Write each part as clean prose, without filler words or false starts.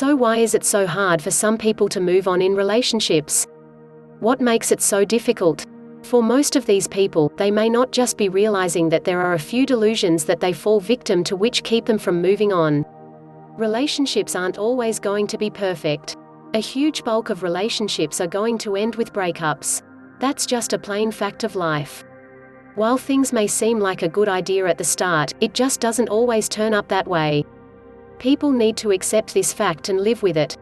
So why is it so hard for some people to move on in relationships? What makes it so difficult? For most of these people, they may not just be realizing that there are a few delusions that they fall victim to which keep them from moving on. Relationships aren't always going to be perfect. A huge bulk of relationships are going to end with breakups. That's just a plain fact of life. While things may seem like a good idea at the start, it just doesn't always turn up that way. People need to accept this fact and live with it.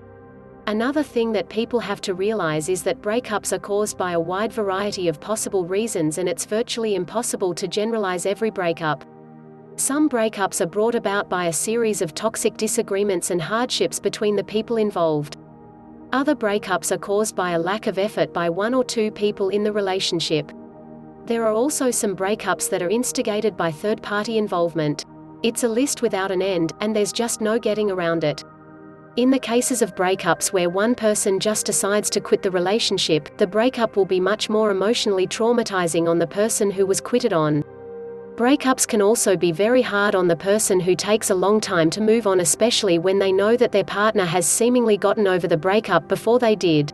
Another thing that people have to realize is that breakups are caused by a wide variety of possible reasons, and it's virtually impossible to generalize every breakup. Some breakups are brought about by a series of toxic disagreements and hardships between the people involved. Other breakups are caused by a lack of effort by one or two people in the relationship. There are also some breakups that are instigated by third-party involvement. It's a list without an end, and there's just no getting around it. In the cases of breakups where one person just decides to quit the relationship, the breakup will be much more emotionally traumatizing on the person who was quitted on. Breakups can also be very hard on the person who takes a long time to move on, especially when they know that their partner has seemingly gotten over the breakup before they did.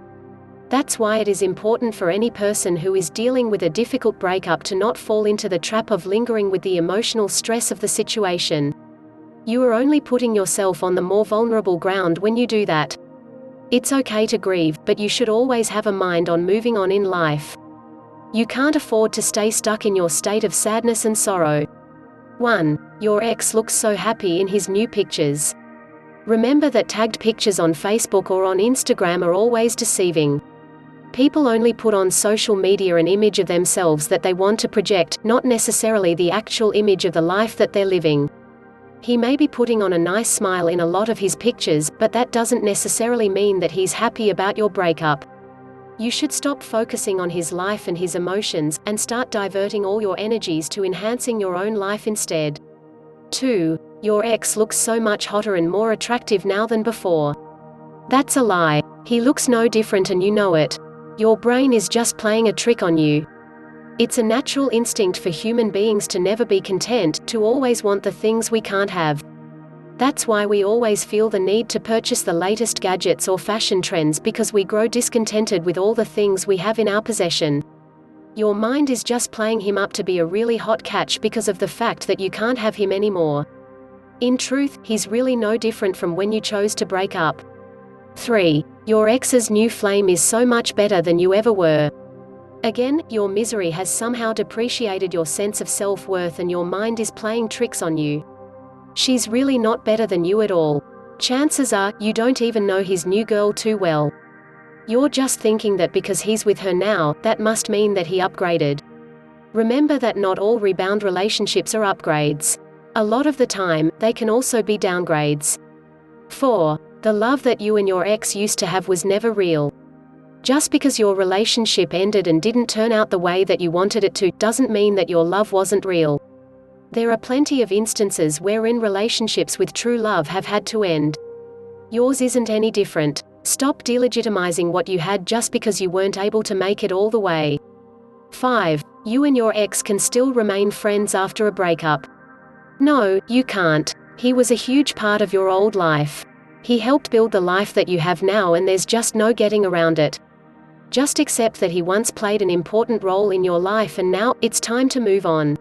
That's why it is important for any person who is dealing with a difficult breakup to not fall into the trap of lingering with the emotional stress of the situation. You are only putting yourself on the more vulnerable ground when you do that. It's okay to grieve, but you should always have a mind on moving on in life. You can't afford to stay stuck in your state of sadness and sorrow. 1. Your ex looks so happy in his new pictures. Remember that tagged pictures on Facebook or on Instagram are always deceiving. People only put on social media an image of themselves that they want to project, not necessarily the actual image of the life that they're living. He may be putting on a nice smile in a lot of his pictures, but that doesn't necessarily mean that he's happy about your breakup. You should stop focusing on his life and his emotions, and start diverting all your energies to enhancing your own life instead. 2. Your ex looks so much hotter and more attractive now than before. That's a lie. He looks no different and you know it. Your brain is just playing a trick on you. It's a natural instinct for human beings to never be content, to always want the things we can't have. That's why we always feel the need to purchase the latest gadgets or fashion trends, because we grow discontented with all the things we have in our possession. Your mind is just playing him up to be a really hot catch because of the fact that you can't have him anymore. In truth, he's really no different from when you chose to break up. 3. Your ex's new flame is so much better than you ever were. Again, your misery has somehow depreciated your sense of self-worth and your mind is playing tricks on you. She's really not better than you at all. Chances are, you don't even know his new girl too well. You're just thinking that because he's with her now, that must mean that he upgraded. Remember that not all rebound relationships are upgrades. A lot of the time, they can also be downgrades. 4. The love that you and your ex used to have was never real. Just because your relationship ended and didn't turn out the way that you wanted it to, doesn't mean that your love wasn't real. There are plenty of instances wherein relationships with true love have had to end. Yours isn't any different. Stop delegitimizing what you had just because you weren't able to make it all the way. 5. You and your ex can still remain friends after a breakup. No, you can't. He was a huge part of your old life. He helped build the life that you have now, and there's just no getting around it. Just accept that he once played an important role in your life and now, it's time to move on.